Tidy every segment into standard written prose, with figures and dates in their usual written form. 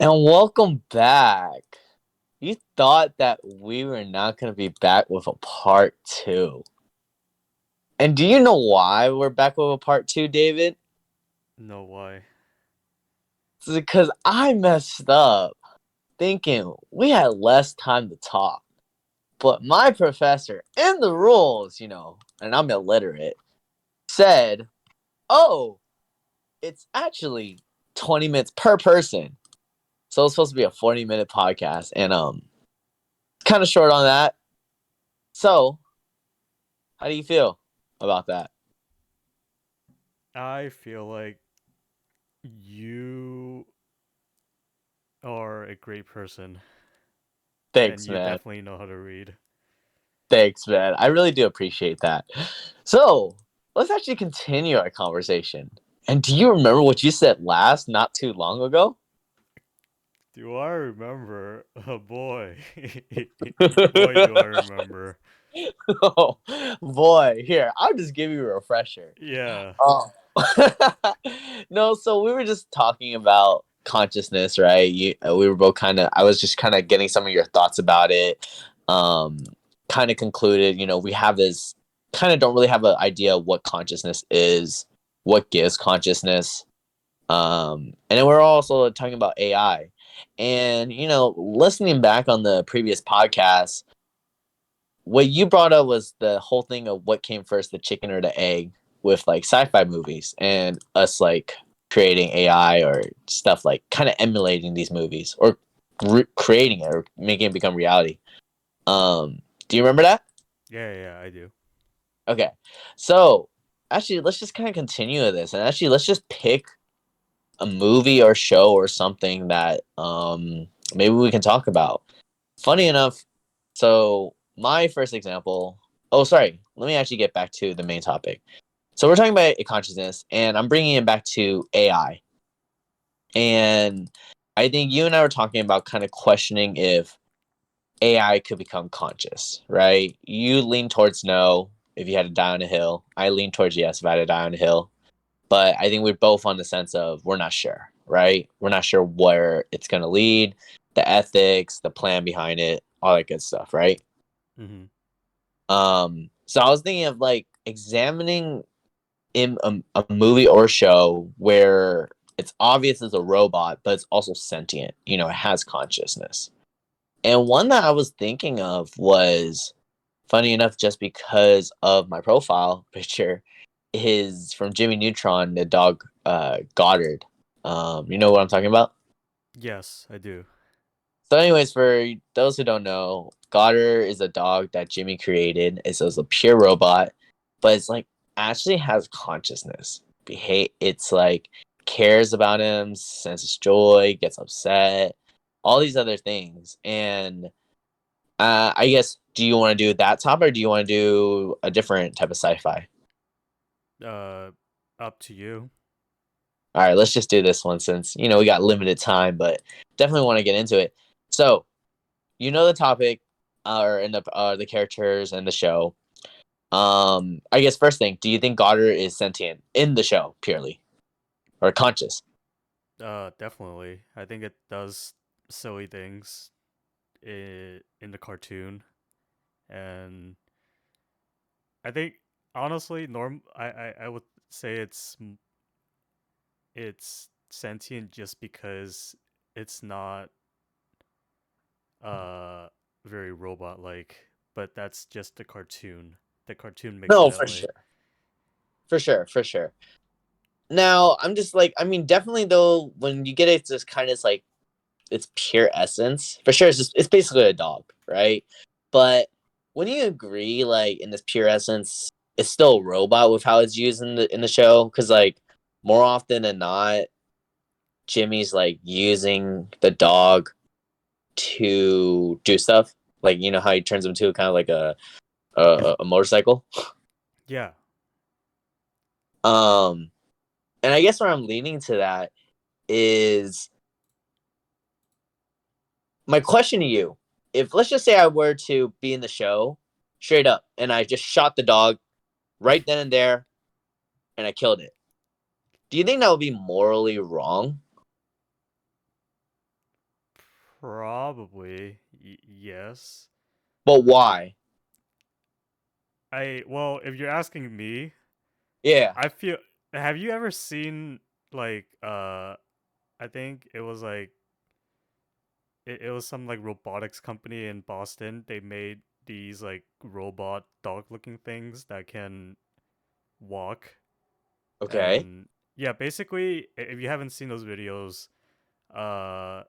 And welcome back. You thought that we were not going to be back with a part two. And do you know why we're back with a part two, David? No, why? It's because I messed up thinking we had less time to talk. But my professor in the rules, and I'm illiterate, said, oh, it's actually 20 minutes per person. So it's supposed to be a 40-minute podcast. And kind of short on that. So, how do you feel about that? I feel like you are a great person and Thanks, you man. definitely know how to read. Thanks, man. I really do appreciate that. So, let's actually continue our conversation. And do you remember what you said last not too long ago? Do I remember? Oh boy. Boy, do I remember. Oh, boy. Here, I'll just give you a refresher. Yeah. Oh. No, so we were just talking about consciousness, right? We were both I was just kind of getting some of your thoughts about it. Um, kind of concluded, we have this, kind of don't really have an idea of what consciousness is, what gives consciousness. And then we're also talking about AI. And, listening back on the previous podcast, what you brought up was the whole thing of what came first, the chicken or the egg, with like sci-fi movies and us like creating AI or stuff like kind of emulating these movies or creating it or making it become reality. Do you remember that? Yeah, I do. Okay, so actually, let's just kind of continue with this, and actually, let's just pick a movie or show or something that maybe we can talk about. Funny enough, so my first example. Oh, sorry. Let me actually get back to the main topic. So we're talking about a consciousness, and I'm bringing it back to AI. And I think you and I were talking about kind of questioning if AI could become conscious, right? You lean towards no if you had to die on a hill. I lean towards yes if I had to die on a hill. But I think we're both on the sense of we're not sure, right? We're not sure where it's going to lead, the ethics, the plan behind it, all that good stuff, right? Mhm. So I was thinking of like examining in a movie or show where it's obvious it's a robot, but it's also sentient. It has consciousness. And one that I was thinking of was funny enough, just because of my profile picture, is from Jimmy Neutron, the dog Goddard. You know what I'm talking about? Yes, I do. So, anyways, for those who don't know, Goddard is a dog that Jimmy created. It's a pure robot, but it's like actually has consciousness. It's like cares about him, senses joy, gets upset, all these other things. And I guess, do you want to do that topic or do you want to do a different type of sci-fi? Uh Up to you. All right, let's just do this one since we got limited time, but definitely want to get into it. So, the topic, or in the characters and the show. I guess first thing, do you think Goddard is sentient in the show purely or conscious? Definitely. I think it does silly things in the cartoon, and I think honestly I would say it's sentient just because it's not uh very robot like, but that's just the cartoon. The cartoon makes it No, that for way. sure, for sure, for sure. Now, I'm just like, I mean, definitely though, when you get it, it's just kind of like its pure essence. For sure, it's basically a dog, right? But when you agree, like in this pure essence, it's still a robot with how it's used in the show, because like more often than not, Jimmy's like using the dog to do stuff. Like how he turns him to kind of like a motorcycle. Yeah. Um, and I guess where I'm leaning to that is my question to you: if let's just say I were to be in the show straight up, and I just shot the dog right then and there, and I killed it, do you think that would be morally wrong? Probably yes. But why? Well, if you're asking me, Yeah. I feel. Have you ever seen like I think it was like it was some like robotics company in Boston. They made these like robot dog looking things that can walk. Okay. And yeah, basically if you haven't seen those videos, uh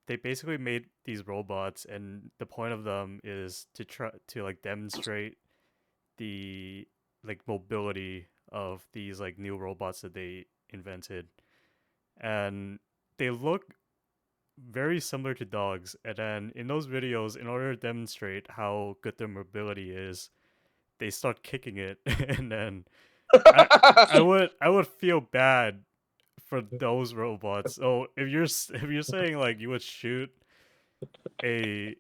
they basically made these robots, and the point of them is to try to like demonstrate the like mobility of these like new robots that they invented. And they look very similar to dogs. And then in those videos, in order to demonstrate how good their mobility is, they start kicking it. And then I I would feel bad for those robots. So if you're saying like you would shoot a,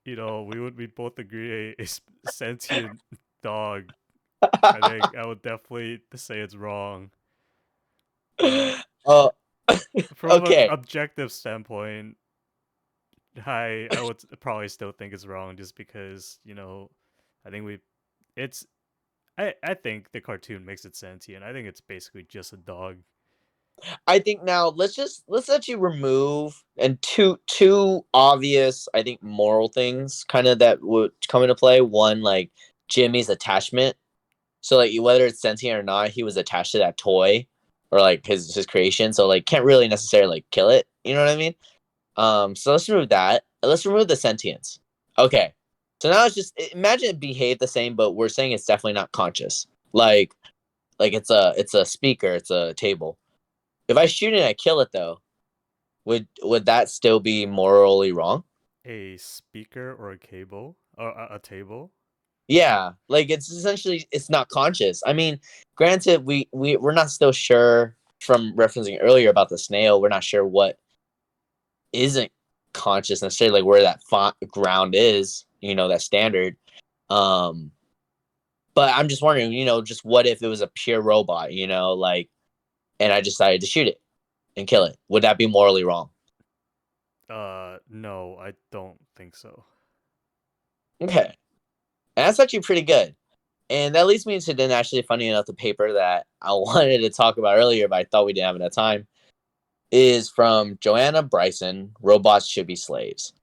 we both agree a sentient dog, I think I would definitely say it's wrong. But Oh, from an okay. objective standpoint, I would probably still think it's wrong, just because I think we it's I think the cartoon makes it sentient. I think it's basically just a dog. I think now let's actually remove and two obvious I think moral things kind of that would come into play. One, like Jimmy's attachment. So like whether it's sentient or not, he was attached to that toy or like his creation. So like can't really necessarily like kill it. You know what I mean? So let's remove that. Let's remove the sentience. Okay. So now it's just imagine it behaved the same, but we're saying it's definitely not conscious. Like it's a speaker, it's a table. If I shoot it and I kill it though, would that still be morally wrong? A speaker or a cable or a table. Yeah, like it's essentially it's not conscious. I mean, granted, we're not still sure from referencing earlier about the snail. We're not sure what isn't conscious necessarily, like where that ground is. That standard. Um, but I'm just wondering, just what if it was a pure robot? Like, and I decided to shoot it and kill it. Would that be morally wrong? No, I don't think so. Okay, and that's actually pretty good. And that leads me to then actually funny enough the paper that I wanted to talk about earlier, but I thought we didn't have enough time, is from Joanna Bryson, Robots Should Be Slaves.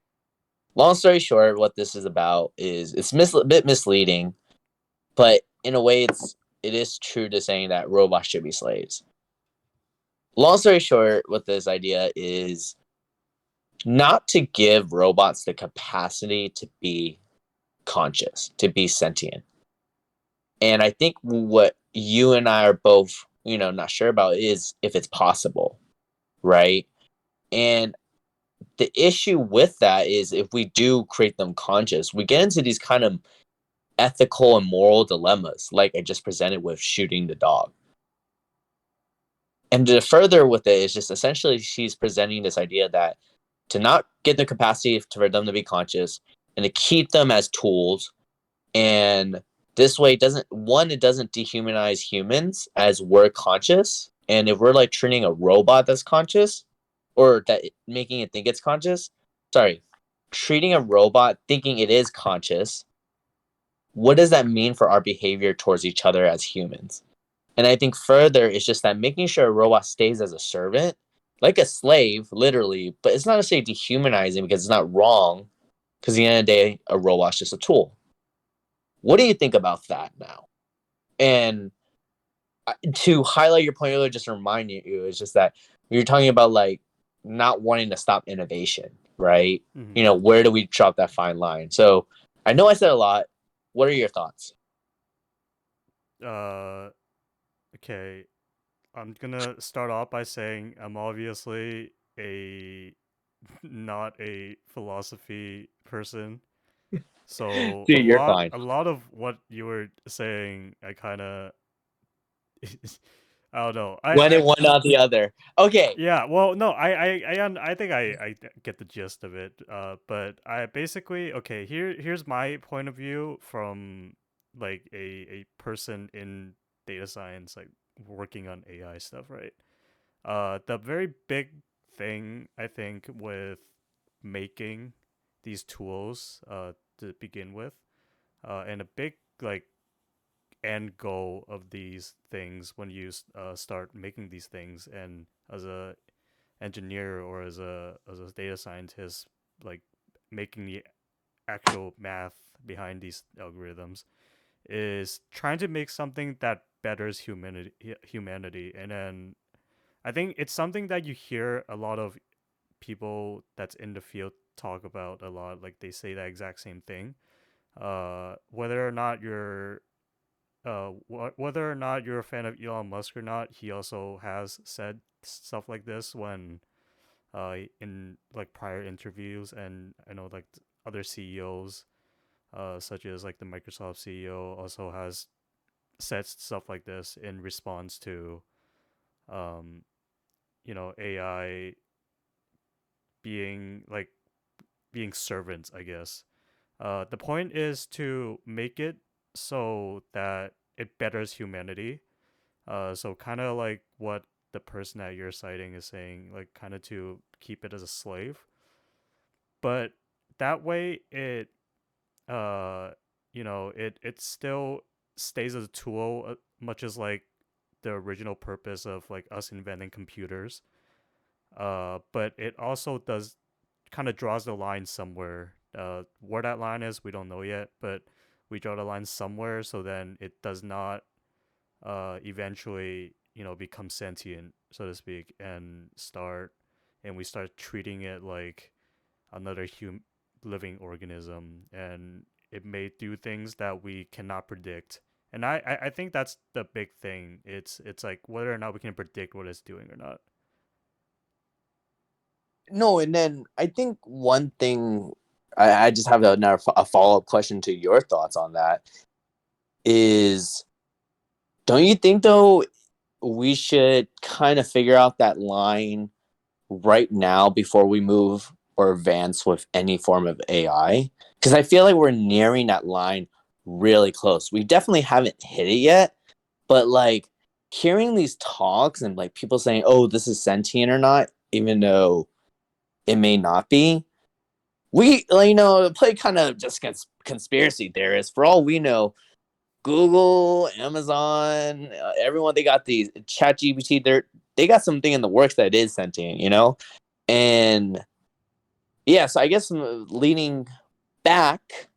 Long story short, what this is about is it's a bit misleading, but in a way it is true to saying that robots should be slaves. Long story short, what this idea is not to give robots the capacity to be conscious, to be sentient. And I think what you and I are both, not sure about is if it's possible, right? And the issue with that is if we do create them conscious, we get into these kind of ethical and moral dilemmas, like I just presented with shooting the dog. And to further with it is just essentially she's presenting this idea that to not get the capacity for them to be conscious and to keep them as tools. And this way it doesn't dehumanize humans as we're conscious. And if we're like treating a robot that's conscious or that making it think it's conscious, sorry, treating a robot thinking it is conscious, what does that mean for our behavior towards each other as humans? And I think further, it's just that making sure a robot stays as a servant, like a slave, literally, but it's not necessarily dehumanizing because it's not wrong. Because at the end of the day, a robot's just a tool. What do you think about that now? And to highlight your point earlier, just to remind you, is just that you're talking about like not wanting to stop innovation, right? Hmm. Where do we drop that fine line? So I know I said a lot. What are your thoughts? Uh, okay. I'm gonna start off by saying I'm obviously a not a philosophy person. So Dude, you're fine. a lot of what you were saying, I kind of I don't know. One and one, not the other. Okay. Yeah, well, no, I think I get the gist of it. But I basically, okay, here's my point of view from like a person in data science, like working on AI stuff, right? The very big thing I think with making these tools to begin with, and a big like end goal of these things when you start making these things, and as a engineer or as a data scientist, like making the actual math behind these algorithms, is trying to make something that betters humanity. And then I think it's something that you hear a lot of people that's in the field talk about a lot. Like they say that exact same thing. Whether or not you're whether or not you're a fan of Elon Musk or not, he also has said stuff like this when in like prior interviews, and I know like other CEOs, such as like the Microsoft CEO, also has said stuff like this in response to um, AI being like being servants, I guess. The point is to make it so that it betters humanity. So kind of like what the person that you're citing is saying, like kind of to keep it as a slave, but that way it uh it still stays as a tool, much as like the original purpose of like us inventing computers. But it also does kind of draws the line somewhere. Where that line is, we don't know yet, but we draw the line somewhere so then it does not eventually, become sentient, so to speak, and we start treating it like another living organism, and it may do things that we cannot predict. And I think that's the big thing. It's like whether or not we can predict what it's doing or not. No, and then I think one thing I just have a follow up question to your thoughts on that is, don't you think though we should kind of figure out that line right now before we move or advance with any form of AI? Because I feel like we're nearing that line really close. We definitely haven't hit it yet, but like hearing these talks and like people saying, "Oh, this is sentient or not," even though it may not be. We, play kind of just conspiracy theorists. For all we know, Google, Amazon, everyone, they got these Chat GPT. They got something in the works that is sentient, and yeah. So I guess leaning back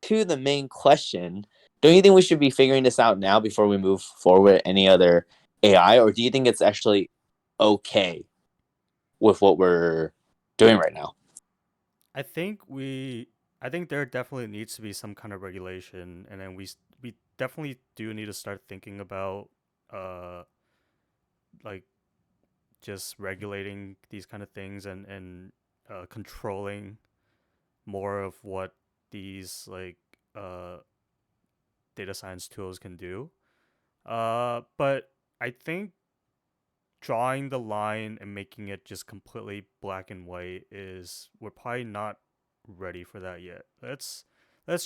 to the main question, don't you think we should be figuring this out now before we move forward with any other AI, or do you think it's actually okay with what we're doing right now? I think we I think there definitely needs to be some kind of regulation, and then we definitely do need to start thinking about uh like just regulating these kind of things, and controlling more of what these like uh data science tools can do. But I think drawing the line and making it just completely black and white is we're probably not ready for that yet. Let's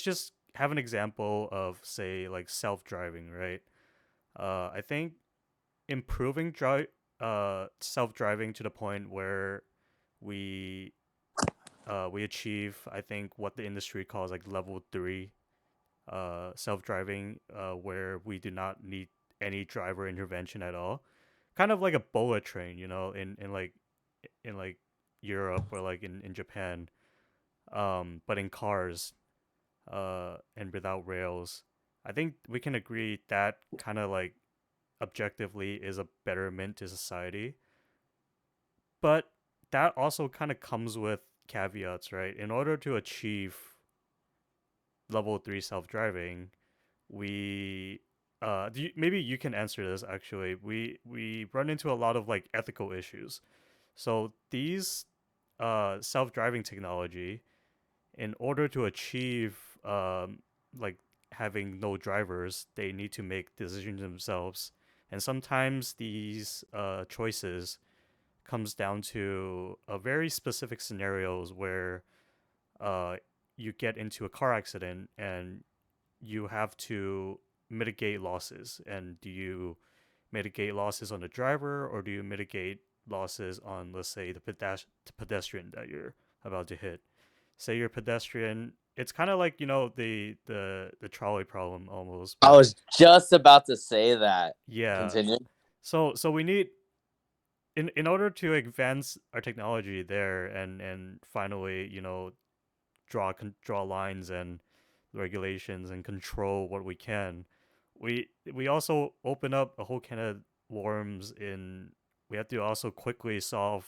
just have an example of say like self-driving, right? I think improving self-driving to the point where we we achieve, I think, what the industry calls like level 3 self-driving, where we do not need any driver intervention at all, kind of like a bullet train, in like Europe or like in Japan, but in cars, and without rails. I think we can agree that kind of like objectively is a betterment to society, but that also kind of comes with caveats, right? In order to achieve level 3 self-driving, we maybe you can answer this actually. We run into a lot of like ethical issues. So these self-driving technology, in order to achieve like having no drivers, they need to make decisions themselves, and sometimes these choices comes down to a very specific scenarios where uh, you get into a car accident and you have to mitigate losses. And do you mitigate losses on the driver, or do you mitigate losses on, let's say, the pedestrian that you're about to hit. Say you're a pedestrian. It's kind of like the trolley problem almost, I but was just about to say that. yeah. Continue. So we need in order to advance our technology there and finally draw lines and regulations and control what we can. We also open up a whole can of worms in. We have to also quickly solve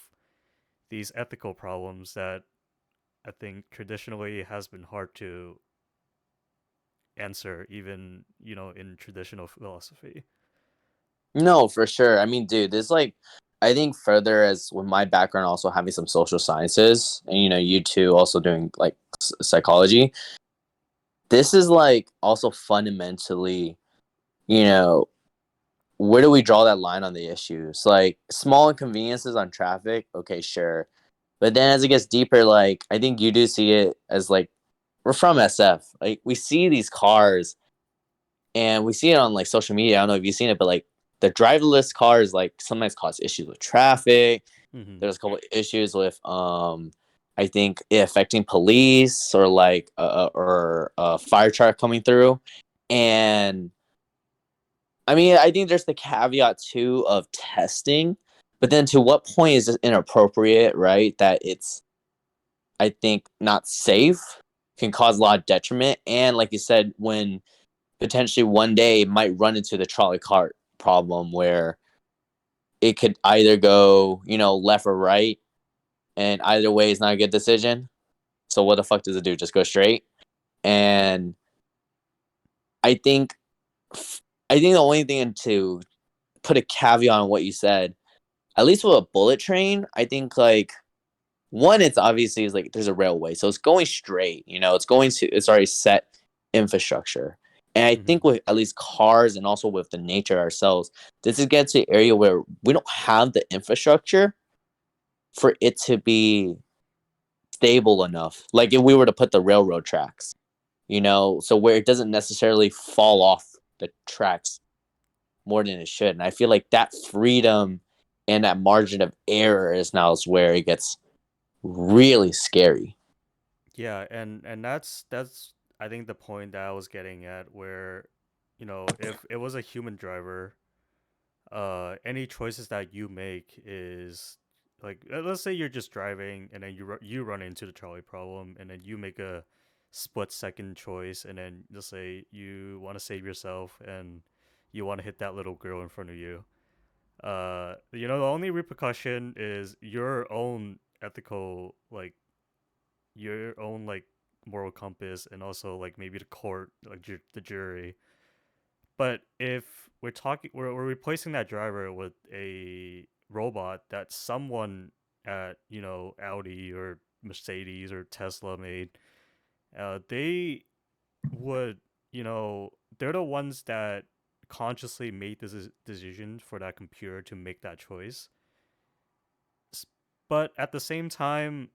these ethical problems that I think traditionally has been hard to answer, even in traditional philosophy. No, for sure. I mean, dude, this like I think further as with my background also having some social sciences and you too also doing like psychology. This is like also fundamentally, you know, where do we draw that line on the issues? Like small inconveniences on traffic, okay, sure. But then as it gets deeper, like I think you do see it as like we're from SF. Like we see these cars and we see it on like social media. I don't know if you've seen it, but like the driverless cars like sometimes cause issues with traffic. Mm-hmm. There's a couple of issues with I think it affecting police or like or a fire truck coming through. And I mean, I think there's the caveat too of testing, but then to what point is it inappropriate, right? That it's I think not safe, can cause a lot of detriment, and like you said, when potentially one day might run into the trolley cart problem where it could either go, left or right, and either way is not a good decision. So what the fuck does it do? Just go straight? And I think, I think the only thing to put a caveat on what you said, at least with a bullet train, I think like one, it's obviously is like there's a railway, so it's going straight. It's already set infrastructure. And I Mm-hmm. think with at least cars and also with the nature ourselves, this is getting to an area where we don't have the infrastructure for it to be stable enough. Like if we were to put the railroad tracks, so where it doesn't necessarily fall off the tracks more than it should. And I feel like that freedom and that margin of error is now where it gets really scary. Yeah, and that's I think the point that I was getting at, where if it was a human driver, any choices that you make is like, let's say you're just driving and then you run into the trolley problem and then you make a split second choice, and then let's say you want to save yourself and you want to hit that little girl in front of you. The only repercussion is your own ethical, like your own like moral compass, and also like maybe the court, like the jury. But if we're replacing that driver with a robot that someone at Audi or Mercedes or Tesla made, they would they're the ones that consciously made this decision for that computer to make that choice. But at the same time,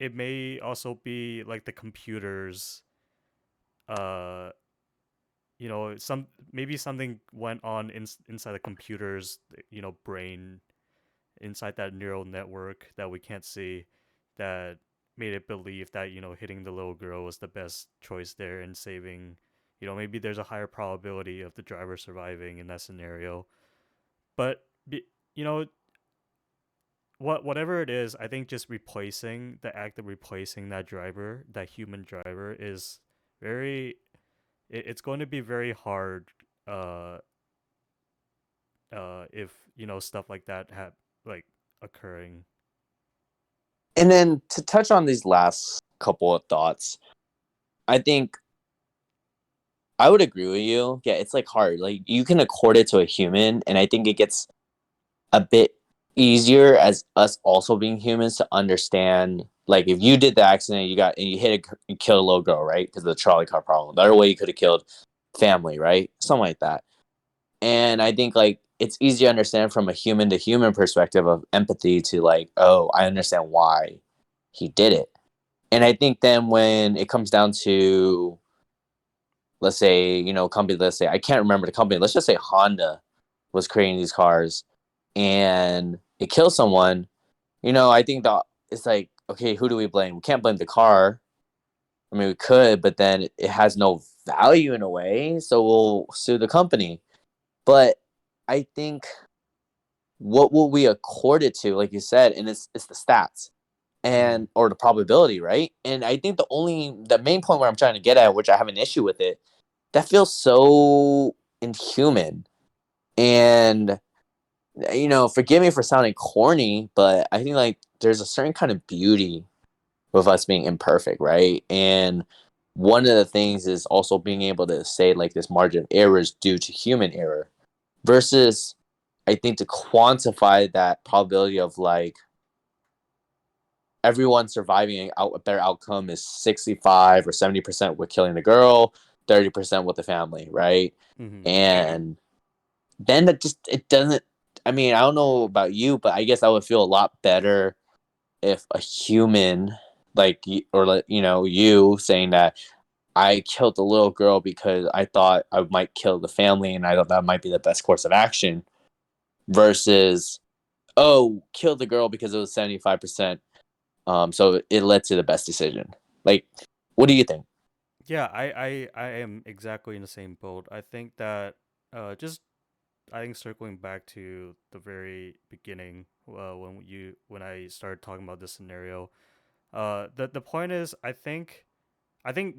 it may also be like the computer's uh some maybe something went on inside the computer's brain, inside that neural network that we can't see, that made it believe that hitting the little girl was the best choice there and saving. Maybe there's a higher probability of the driver surviving in that scenario. But you know whatever it is, I think just replacing the act of replacing that driver, that human driver, is very it's going to be very hard, uh if stuff like that have like occurring. And then to touch on these last couple of thoughts, I think I would agree with you. Yeah, it's like hard. Like you can accord it to a human, and I think it gets a bit easier as us also being humans to understand. Like if you did the accident, you hit you killed a little girl, right? Because of the trolley car problem. The other way you could have killed family, right? Something like that. And I think like it's easy to understand from a human to human perspective of empathy to like, oh, I understand why he did it. And I think then when it comes down to, let's say, company, let's say, I can't remember the company, let's just say Honda was creating these cars and it kills someone, I think that it's like, okay, who do we blame? We can't blame the car. I mean, we could, but then it has no value in a way, so we'll sue the company. But I think what will we accord it to, like you said, and it's the stats Mm-hmm. and or the probability, right? And I think the main point where I'm trying to get at, which I have an issue with it, that feels so inhuman. And forgive me for sounding corny, but I think like there's a certain kind of beauty with us being imperfect, right? And one of the things is also being able to say like this margin of error is due to human error versus I think to quantify that probability of like everyone surviving out a better outcome is 65 or 70% with killing the girl, 30% with the family, right? Mm-hmm. And then it doesn't. I mean, I don't know about you, but I guess I would feel a lot better if a human like or like you saying that I killed the little girl because I thought I might kill the family and I thought that might be the best course of action versus kill the girl because it was 75%. So it led to the best decision. Like, what do you think? Yeah, I am exactly in the same boat. I think that just I think circling back to the very beginning, when I started talking about this scenario, the point is I think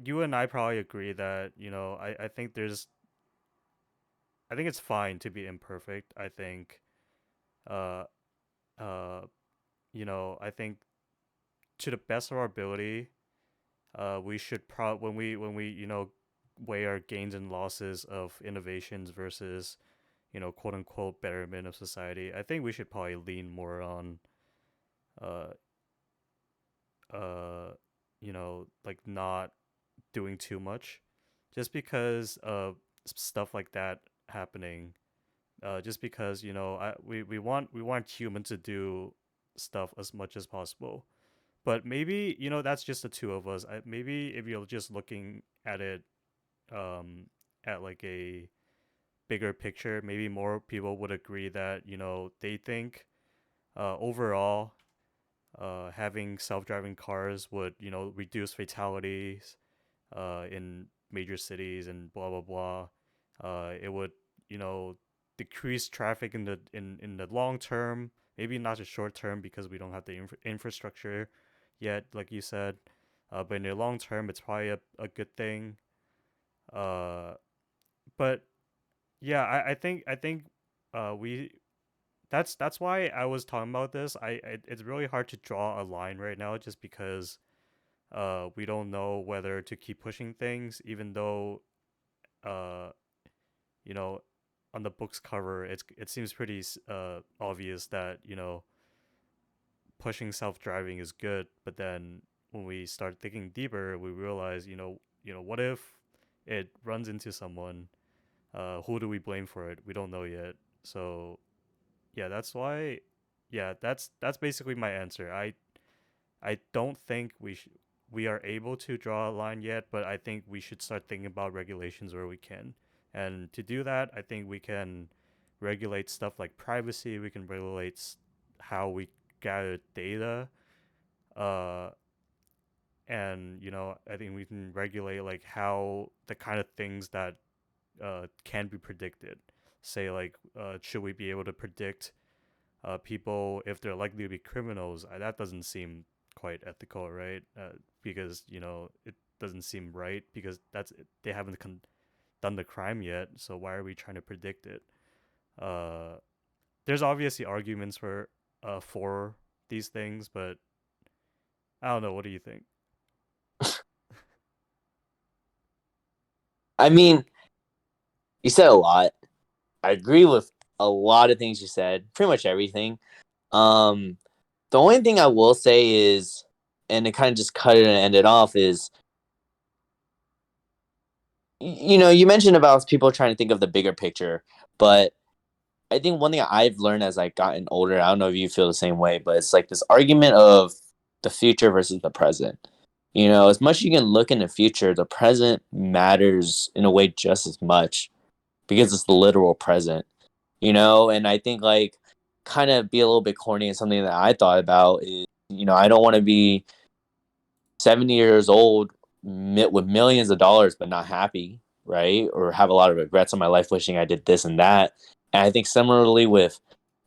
you and I probably agree that I think it's fine to be imperfect. I think uh uh I think to the best of our ability, we should when we weigh our gains and losses of innovations versus quote unquote betterment of society. I think we should probably lean more on uh like not doing too much, just because of stuff like that happening. Just because we want humans to do stuff as much as possible. But maybe that's just the two of us. Maybe if you're just looking at it um, at like a bigger picture, maybe more people would agree that they think overall having self-driving cars would reduce fatalities in major cities and blah blah blah. It would you know decrease traffic in the long term, maybe not the short term because we don't have the infrastructure yet, like you said. But in the long term, it's probably a good thing. Uh, but yeah, I think we that's why I was talking about this. It's really hard to draw a line right now, just because we don't know whether to keep pushing things, even though uh you know on the book's cover it seems pretty obvious that pushing self-driving is good. But then when we start thinking deeper, we realize what if it runs into someone? Who do we blame for it? We don't know yet. So yeah, that's why. Yeah, that's basically my answer. I don't think we are able to draw a line yet, but I think we should start thinking about regulations where we can. And to do that, I think we can regulate stuff like privacy. We can regulate how we gather data. Uh, and I think we can regulate like how the kind of things that can be predicted. Say like, should we be able to predict people if they're likely to be criminals? That doesn't seem quite ethical, right? Because it doesn't seem right, because they haven't done the crime yet. So why are we trying to predict it? Uh, there's obviously arguments for these things, but I don't know. What do you think? I mean, you said a lot. I agree with a lot of things you said, pretty much everything. Um, the only thing I will say is, and to kind of just cut it and end it off, is you mentioned about people trying to think of the bigger picture, but I think one thing I've learned as I gotten older, I don't know if you feel the same way, but it's like this argument of the future versus the present. As much as you can look in the future, the present matters in a way just as much because it's the literal present. And I think like kind of be a little bit corny and something that I thought about is I don't want to be 70 years old with millions of dollars but not happy, right? Or have a lot of regrets in my life wishing I did this and that. And I think similarly with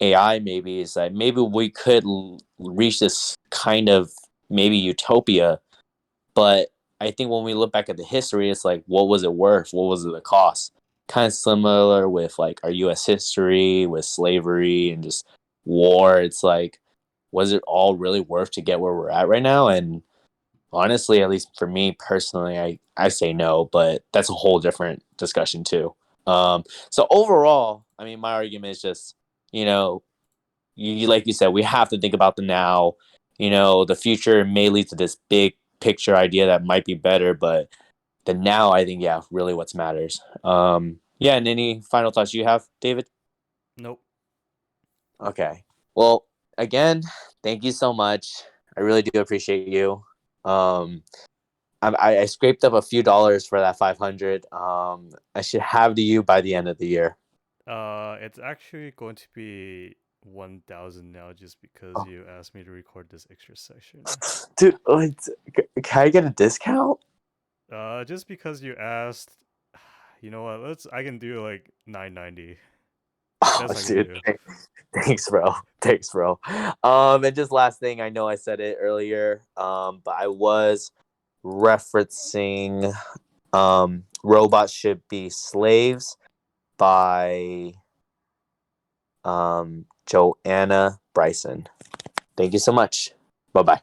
AI, maybe is that maybe we could reach this kind of maybe utopia, but I think when we look back at the history, it's like, what was it worth? What was it the cost? Kind of similar with like our U.S. history, with slavery and just war. It's like, was it all really worth to get where we're at right now? And honestly, at least for me personally, I say no, but that's a whole different discussion too. So overall, I mean, my argument is just, you know, like you said, we have to think about the now. The future may lead to this big picture idea that might be better, but the now, I think, yeah, really what matters. Yeah, and any final thoughts you have, David? Nope. Okay. Well, again, thank you so much. I really do appreciate you. Um, I scraped up a few dollars for that 500. I should have to you by the end of the year. It's actually going to be 1,000 now, just because Oh, you asked me to record this extra section. dude, can I get a discount? Just because you asked, you know what? I can do like 990. Oh, Best I can dude, do. thanks, bro. Thanks, bro. And just last thing, I know I said it earlier, but I was referencing Robots Should Be Slaves by Joanna Bryson. Thank you so much. Bye bye.